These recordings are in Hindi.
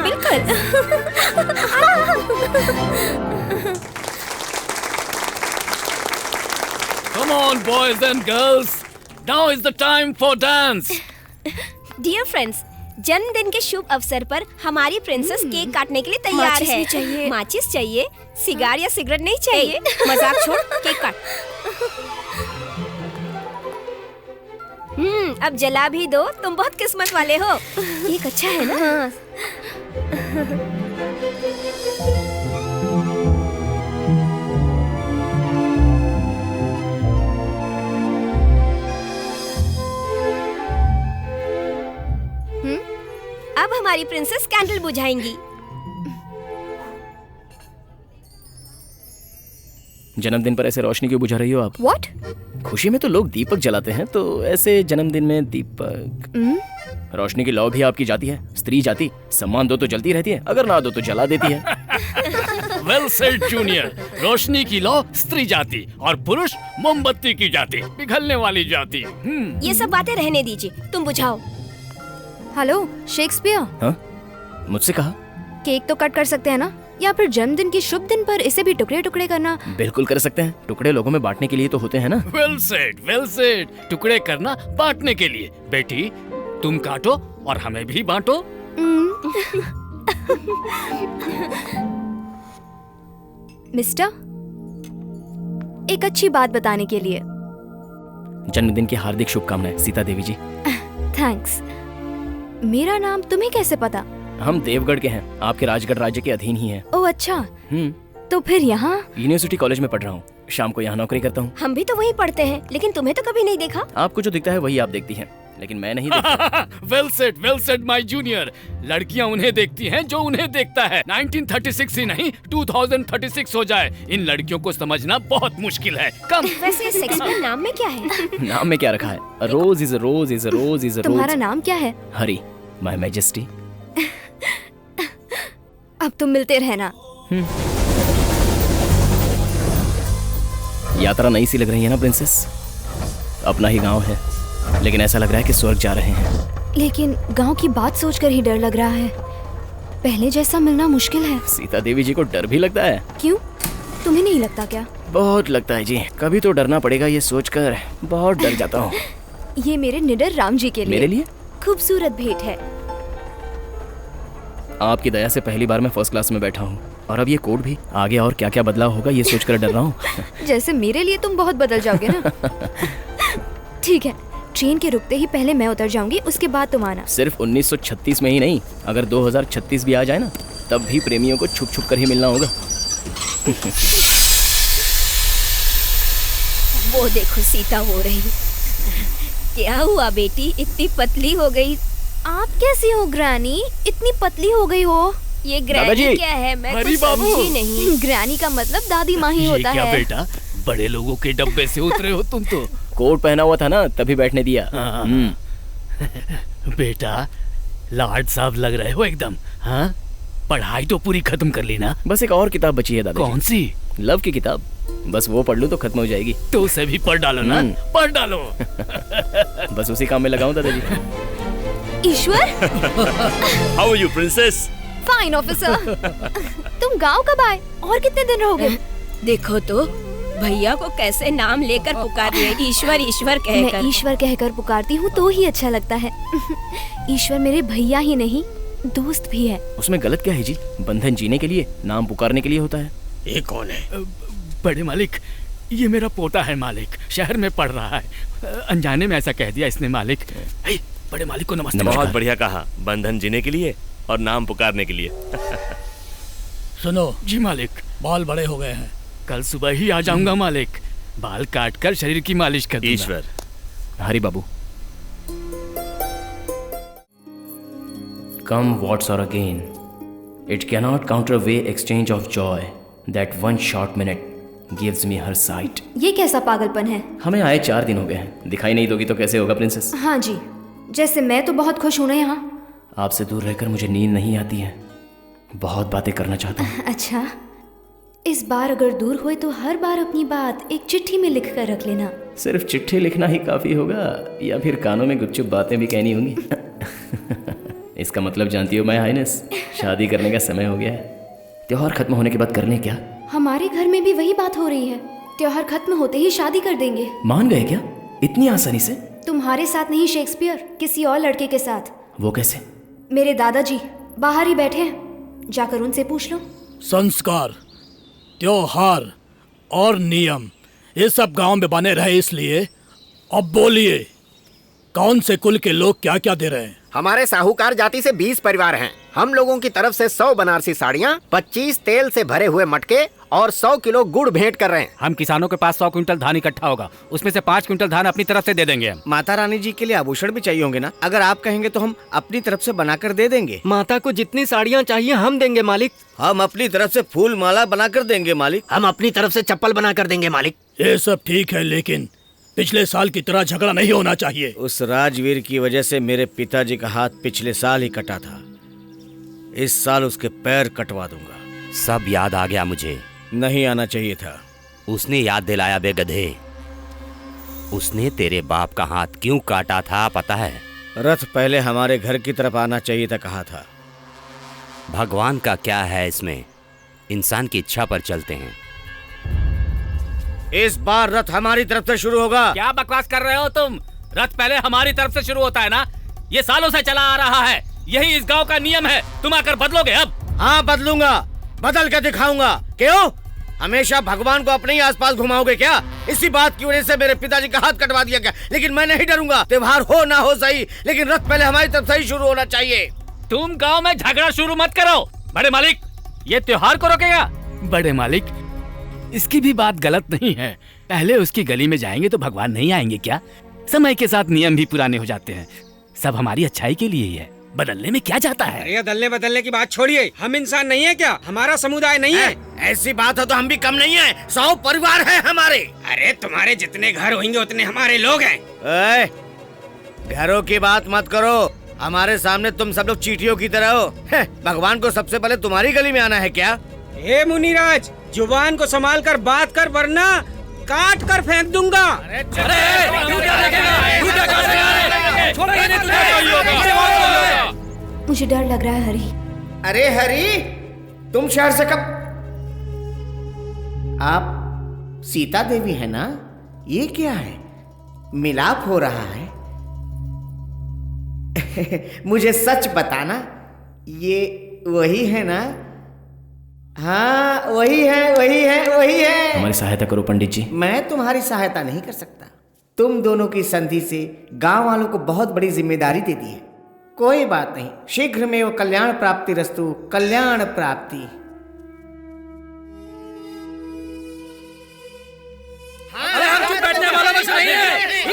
बिल्कुल। Come on, boys and girls. Now is the time for dance. Dear friends, जन्मदिन के शुभ अवसर पर हमारी प्रिंसेस केक काटने के लिए तैयार माचिस है। भी चाहिए। माचिस चाहिए, सिगार या सिगरेट नहीं चाहिए। मजाक छोड़, केक काट। अब जला भी दो, तुम बहुत किस्मत वाले हो। केक अच्छा है ना? हाँ। अब हमारी प्रिंसेस कैंडल बुझाएंगी। जन्मदिन पर ऐसे रोशनी क्यों बुझा रही हो आप? What? खुशी में तो लोग दीपक जलाते हैं, तो ऐसे जन्मदिन में दीपक। रोशनी की लौ भी आपकी जाती है, स्त्री जाति। सम्मान दो तो जलती रहती है, अगर ना दो तो जला देती है। Well said, junior. रोशनी की लौ स्त्री जाति और पुरुष मोमबत्ती की जाति, पिघलने वाली जाति। ये सब बातें रहने दीजिए, तुम बुझाओ। हेलो शेक्सपियर, हाँ, मुझसे कहा? केक तो कट कर सकते हैं ना? या फिर जन्मदिन के शुभ दिन पर इसे भी टुकड़े टुकड़े करना? बिल्कुल कर सकते हैं, टुकड़े लोगों में बांटने के लिए तो होते हैं ना। Well said, well said। टुकड़े करना बांटने के लिए। बेटी, तुम काटो और हमें भी बांटो। मिस्टर, एक अच्छी बात बताने के लिए। जन्मदिन की हार्दिक शुभकामनाएं सीता देवी जी। थैंक्स। मेरा नाम तुम्हें कैसे पता? हम देवगढ़ के हैं, आपके राजगढ़ राज्य के अधीन ही हैं। ओह अच्छा, तो फिर यहाँ? यूनिवर्सिटी कॉलेज में पढ़ रहा हूँ, शाम को यहाँ नौकरी करता हूँ। हम भी तो वहीं पढ़ते हैं, लेकिन तुम्हें तो कभी नहीं देखा। आपको जो दिखता है वही आप देखती हैं, लेकिन मैं नहीं देखता। well said, my junior। लड़कियां उन्हें देखती हैं जो उन्हें देखता है। 1936 ही नहीं, 2036 हो जाए, इन लड़कियों को समझना बहुत मुश्किल है। कम। वैसे शेक्सपियर नाम में क्या है? नाम में क्या रखा है? A rose is a rose is a rose is a rose। तुम्हारा नाम क्या है? हरी, माय मैजेस्टी। अब तुम मिलते रहना। यात्रा नई सी लग रही है ना प्रिंसेस? अपना ही गांव है, लेकिन ऐसा लग रहा है कि स्वर्ग जा रहे हैं। लेकिन गांव की बात सोचकर ही डर लग रहा है। पहले जैसा मिलना मुश्किल है। सीता देवी जी को डर भी लगता है? क्यों, तुम्हें नहीं लगता क्या? बहुत लगता है जी, कभी तो डरना पड़ेगा ये सोचकर, बहुत डर जाता हूँ। ये मेरे निडर राम जी के लिए। मेरे लिए? खूबसूरत भेंट है। आपकी दया से पहली बार मैं फर्स्ट क्लास में बैठा हूँ, और अब ये कोड भी। आगे और क्या क्या बदलाव होगा ये सोचकर डर रहा हूँ। जैसे मेरे लिए तुम बहुत बदल जाओगे ना। ठीक है, ट्रेन के रुकते ही पहले मैं उतर जाऊंगी, उसके बाद तुम आना। सिर्फ 1936 में ही नहीं, अगर 2036 भी आ जाए ना, तब भी प्रेमियों को छुप छुप कर ही मिलना होगा। वो देखो सीता हो रही। क्या हुआ बेटी, इतनी पतली हो गई? आप कैसी हो ग्रैनी? इतनी पतली हो गई हो। ये दादाजी! ग्रैनी क्या है, मैं हरी कुछ बाबू! समझी नहीं। ग्रैनी का मतलब दादी माँ ही होता क्या है। बेटा, बड़े लोगों के डब्बे से उतरे हो तुम तो। कोट पहना हुआ था ना, तभी बैठने दिया। बेटा, लाड साहब लग रहे हो एकदम। हाँ, पढ़ाई तो पूरी खत्म कर ली ना? बस एक और किताब बची है दादाजी। कौन सी? लव की किताब, बस वो पढ़ लूं तो खत्म हो जाएगी। तो उसे भी पढ़ डालो ना, पढ़ डालो। बस उसी काम में लगाऊं दादाजी। ईश्वर, how are you princess? Fine officer. तुम गांव कब आए और कितने दिन रहोगे? देखो तो भैया को कैसे नाम लेकर पुकार रही है, ईश्वर ईश्वर कहकर। मैं ईश्वर कहकर पुकारती हूँ तो ही अच्छा लगता है। ईश्वर मेरे भैया ही नहीं, दोस्त भी है। उसमें गलत क्या है जी? बंधन जीने के लिए, नाम पुकारने के लिए होता है। ये कौन है? बड़े मालिक, ये मेरा पोता है मालिक, शहर में पढ़ रहा है। अनजाने में ऐसा कह दिया इसने मालिक। हे, बड़े मालिक को नमस्ते। बहुत बढ़िया कहा, बंधन जीने के लिए और नाम पुकारने के लिए। सुनो जी मालिक, बाल बड़े हो गए हैं, कल सुबह ही आ जाऊंगा मालिक। बाल काट कर शरीर की मालिश कर दूंगा। ईश्वर। हरी बाबू। Come what's or again, it cannot counterweigh exchange of joy that one short minute gives me her sight। ये कैसा पागलपन है? हमें आए 4 दिन हो गए हैं, दिखाई नहीं दोगी तो कैसे होगा प्रिंसेस? हाँ जी, जैसे मैं तो बहुत खुश हूँ ना यहाँ। आपसे दूर रहकर मुझे नींद नहीं आती है, बहुत बातें करना चाहता हूँ। अच्छा, इस बार अगर दूर हुए तो हर बार अपनी बात एक चिट्ठी में लिख कर रख लेना। सिर्फ चिट्ठी लिखना ही काफी होगा या फिर कानों में गुपचुप बातें भी कहनी होंगी? इसका मतलब जानती हो माय हाइनेस, शादी करने का समय हो गया है। त्योहार खत्म होने के बाद कर लें क्या? हमारे घर में भी वही बात हो रही है, त्योहार खत्म होते ही शादी कर देंगे। मान गए क्या इतनी आसानी से? तुम्हारे साथ नहीं शेक्सपियर, किसी और लड़के के साथ। वो कैसे? मेरे दादाजी बाहर ही बैठे हैं, जाकर उनसे पूछ लो। संस्कार, त्योहार और नियम ये सब गांव में बने रहे इसलिए। अब बोलिए, कौन से कुल के लोग क्या क्या दे रहे हैं? हमारे साहूकार जाति से 20 परिवार हैं। हम लोगों की तरफ से 100 बनारसी साड़ियाँ, 25 तेल से भरे हुए मटके और 100 किलो गुड़ भेंट कर रहे हैं। हम किसानों के पास 100 क्विंटल धान इकट्ठा होगा, उसमें से 5 क्विंटल धान अपनी तरफ से दे देंगे हम। माता रानी जी के लिए आभूषण भी चाहिए होंगे ना? अगर आप कहेंगे तो हम अपनी तरफ से बनाकर दे देंगे। माता को जितनी साड़ियाँ चाहिए हम देंगे मालिक। हम अपनी तरफ से फूल माला बनाकर देंगे मालिक। हम अपनी तरफ से चप्पल बना कर देंगे मालिक। ये सब ठीक है, लेकिन पिछले साल की तरह झगड़ा नहीं होना चाहिए। उस राजवीर की वजह से मेरे पिताजी का हाथ पिछले साल ही कटा था, इस साल उसके पैर कटवा दूंगा। सब याद आ गया मुझे। नहीं आना चाहिए था। उसने याद दिलाया बे गधे। उसने तेरे बाप का हाथ क्यों काटा था पता है? रथ पहले हमारे घर की तरफ आना चाहिए था कहा था। भगवान का क्या है इसमें, इंसान की इच्छा पर चलते हैं। इस बार रथ हमारी तरफ से शुरू होगा। क्या बकवास कर रहे हो तुम? रथ पहले हमारी तरफ से शुरू होता है ना, ये सालों से चला आ रहा है, यही इस गांव का नियम है। तुम आकर बदलोगे अब? हाँ बदलूंगा, बदल के दिखाऊंगा। क्यों? हमेशा भगवान को अपने ही आसपास घुमाओगे क्या? इसी बात की वजह से मेरे पिताजी का हाथ कटवा दिया गया, लेकिन मैं नहीं डरूंगा। त्योहार हो ना हो सही, लेकिन रथ पहले हमारी तरफ से ही शुरू होना चाहिए। तुम गांव में झगड़ा शुरू मत करो। बड़े मालिक, ये त्योहार को रोकेगा? बड़े मालिक, इसकी भी बात गलत नहीं है। पहले उसकी गली में जाएंगे तो भगवान नहीं आएंगे क्या? समय के साथ नियम भी पुराने हो जाते हैं, सब हमारी अच्छाई के लिए ही है, बदलने में क्या जाता है? अरे दलने बदलने की बात छोड़िए, हम इंसान नहीं है क्या? हमारा समुदाय नहीं है? ऐसी बात है तो हम भी कम नहीं है, 100 परिवार है हमारे। अरे तुम्हारे जितने घर होंगे उतने हमारे लोग हैं। घरों की बात मत करो, हमारे सामने तुम सब लोग चींटियों की तरह हो। भगवान को सबसे पहले तुम्हारी गली में आना है क्या? हे मुनिराज, जुबान को संभाल कर बात कर, वरना काट कर फेंक दूंगा। मुझे डर लग रहा है हरी। अरे हरी, तुम शहर से कब? आप सीता देवी है ना? ये क्या है, मिलाप हो रहा है? मुझे सच बताना, ये वही है ना? हाँ वही है, वही है, वही है। हमारी सहायता करो पंडित जी। मैं तुम्हारी सहायता नहीं कर सकता। तुम दोनों की संधि से गांव वालों को बहुत बड़ी जिम्मेदारी दे दी है। कोई बात नहीं, शीघ्र में वो कल्याण प्राप्ति रस्तु, कल्याण प्राप्ति।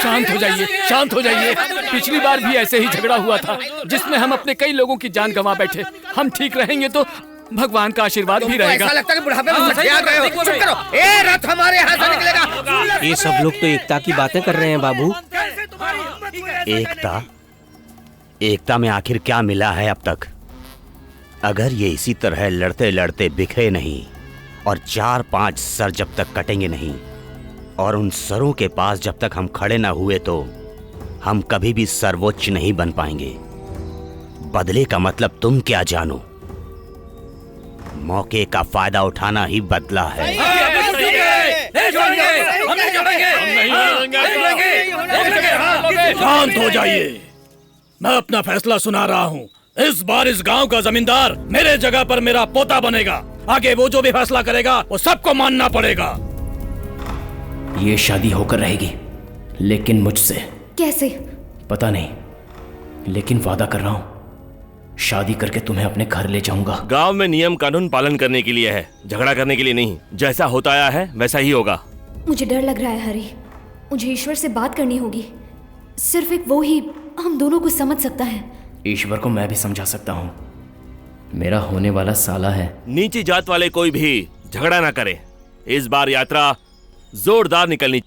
शांत हो जाइए, शांत हो जाइए। पिछली बार भी ऐसे ही झगड़ा हुआ था, जिसमें हम अपने कई लोगों की जान गंवा बैठे। हम ठीक रहेंगे तो भगवान का आशीर्वाद भी रहेगा। ऐसा लगता है कि बुढ़ापे में मटिया गए हो। चुप करो, ए रथ हमारे यहाँ से निकलेगा। ये सब लोग तो एकता की बातें कर रहे हैं बाबू। एकता? एकता में आखिर क्या मिला है अब तक? अगर ये इसी तरह लड़ते लड़ते बिखरे नहीं और 4-5 सर जब तक कटेंगे नहीं और उन सरों के पास जब तक हम खड़े ना हुए, तो हम कभी भी सर्वोच्च नहीं बन पाएंगे। बदले का मतलब तुम क्या जानो? मौके का फायदा उठाना ही बदला है। शांत हो जाइए, मैं अपना फैसला सुना रहा हूँ। इस बार इस गांव का जमींदार मेरे जगह पर मेरा पोता बनेगा। आगे वो जो भी फैसला करेगा वो सबको मानना पड़ेगा। ये शादी होकर रहेगी, लेकिन मुझसे। कैसे? पता नहीं, लेकिन वादा कर रहा हूँ, शादी करके तुम्हें अपने घर ले जाऊंगा। गांव में नियम कानून पालन करने के लिए है, झगड़ा करने के लिए नहीं। जैसा होता आया है वैसा ही होगा। मुझे डर लग रहा है हरी, मुझे ईश्वर से बात करनी होगी। सिर्फ एक वो ही हम दोनों को समझ सकता है। ईश्वर को मैं भी समझा सकता हूँ, मेरा होने वाला साला है। नीची जात वाले कोई भी झगड़ा ना करे। इस बार यात्रा जोरदार निकलनी।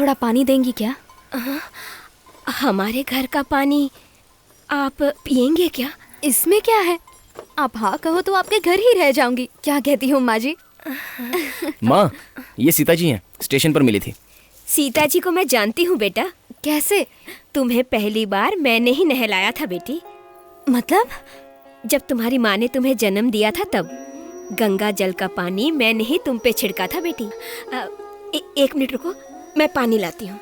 थोड़ा पानी देंगी क्या? हमारे घर का पानी आप पियेंगे क्या? इसमें क्या है, आप हाँ कहो तो आपके घर ही रह जाऊंगी। क्या कहती हो माँ जी? माँ, ये सीता जी हैं, स्टेशन पर मिली थी। सीता जी को मैं जानती हूँ बेटा। कैसे? तुम्हें पहली बार मैंने ही नहलाया था बेटी। मतलब? जब तुम्हारी माँ ने तुम्हें जन्म दिया था तब गंगा जल का पानी मैंने ही तुम पे छिड़का था बेटी। एक मिनट रुको, मैं पानी लाती हूँ।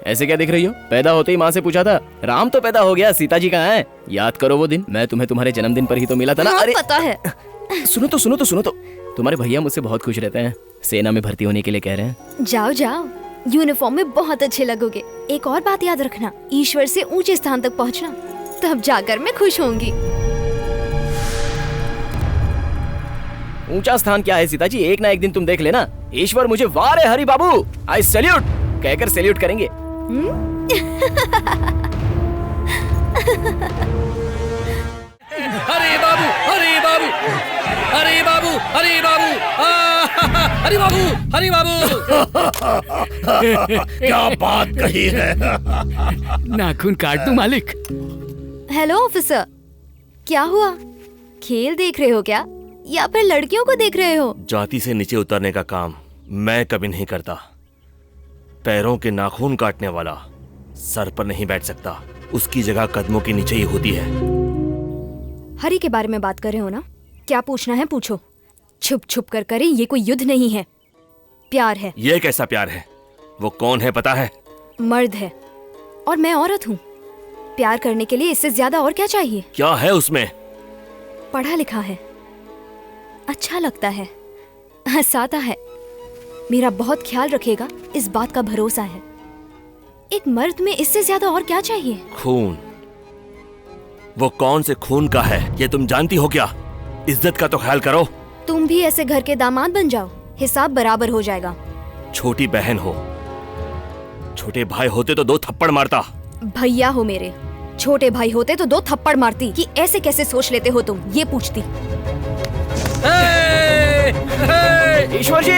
ऐसे क्या दिख रही हो? पैदा होते ही माँ से पूछा था, राम तो पैदा हो गया, सीता जी कहाँ हैं? याद करो वो दिन, मैं तुम्हें तुम्हारे जन्मदिन पर ही तो मिला था ना। हाँ, अरे पता है। सुनो तो तुम्हारे भैया मुझसे बहुत खुश रहते हैं, सेना में भर्ती होने के लिए कह रहे हैं। जाओ जाओ, यूनिफॉर्म में बहुत अच्छे लगोगे। एक और बात याद रखना, ईश्वर से ऊंचे स्थान तक पहुंचना, तब जाकर मैं खुश होंगी। ऊंचा स्थान क्या है सीता जी, एक ना एक दिन तुम देख लेना। ईश्वर मुझे वारे हरि बाबू आई सैल्यूट कहकर सैल्यूट करेंगे। हरे बाबू, हरे बाबू, हरे बाबू, हरे बाबू, हरे बाबू, हरे बाबू। क्या बात कही है। नाखून काट दूं मालिक? हेलो ऑफिसर, क्या हुआ? खेल देख रहे हो क्या, या फिर लड़कियों को देख रहे हो? जाति से नीचे उतरने का काम मैं कभी नहीं करता। पैरों के नाखून काटने वाला सर पर नहीं बैठ सकता, उसकी जगह कदमों के नीचे ही होती है। हरि के बारे में बात कर रहे हो ना? क्या पूछना है पूछो। छुप छुप कर करें, ये कोई युद्ध नहीं है, प्यार है। ये कैसा प्यार है? वो कौन है पता है? मर्द है और मैं औरत हूँ। प्यार करने के लिए इससे ज्यादा और क्या चाहिए? क्या है उसमें? पढ़ा लिखा है, अच्छा लगता है, हंसाता है, मेरा बहुत ख्याल रखेगा, इस बात का भरोसा है। एक मर्द में इससे ज्यादा और क्या चाहिए? खून। वो कौन से खून का है ये तुम जानती हो क्या? इज्जत का तो ख्याल करो। तुम भी ऐसे घर के दामाद बन जाओ, हिसाब बराबर हो जाएगा। छोटी बहन हो, छोटे भाई होते तो 2 थप्पड़ मारता। भैया हो मेरे, छोटे भाई होते तो 2 थप्पड़ मारती। कि ऐसे कैसे सोच लेते हो तुम, ये पूछती। ईश्वर जी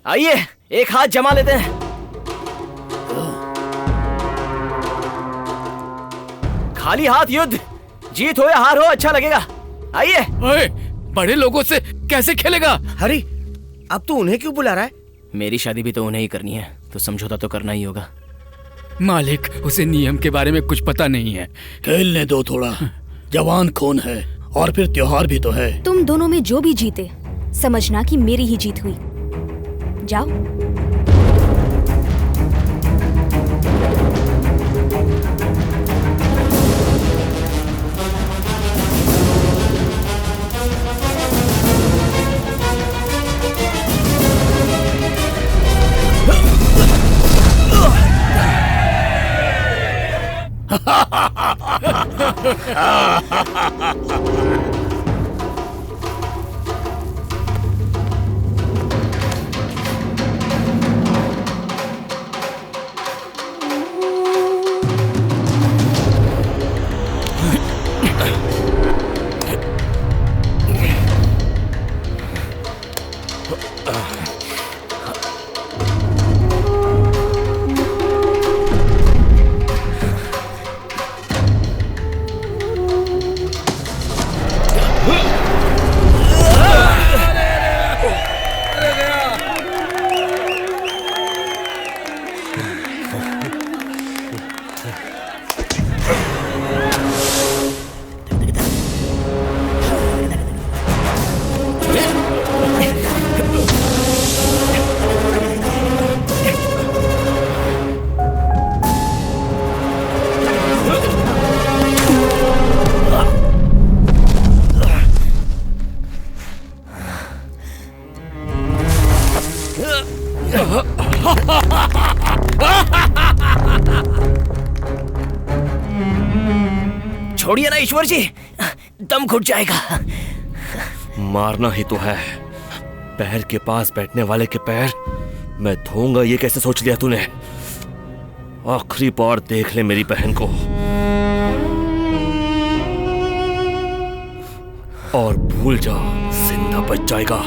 आइए, एक हाथ जमा लेते हैं। खाली हाथ युद्ध, जीत हो या हार हो अच्छा लगेगा। आइए। ओए, बड़े लोगों से कैसे खेलेगा? हरी, अब तू उन्हें क्यों बुला रहा है? मेरी शादी भी तो उन्हें ही करनी है, तो समझौता तो करना ही होगा। मालिक, उसे नियम के बारे में कुछ पता नहीं है। खेलने दो थोड़ा, जवान खून है और फिर त्योहार भी तो है। तुम दोनों में जो भी जीते समझना कि मेरी ही जीत हुई। जाओ। छोड़िए ना ईश्वर जी, दम घुट जाएगा। मारना ही तो है। पैर के पास बैठने वाले के पैर मैं धोऊंगा, ये कैसे सोच लिया तूने? आखिरी बार देख ले मेरी बहन को और भूल जा, जिंदा बच जाएगा।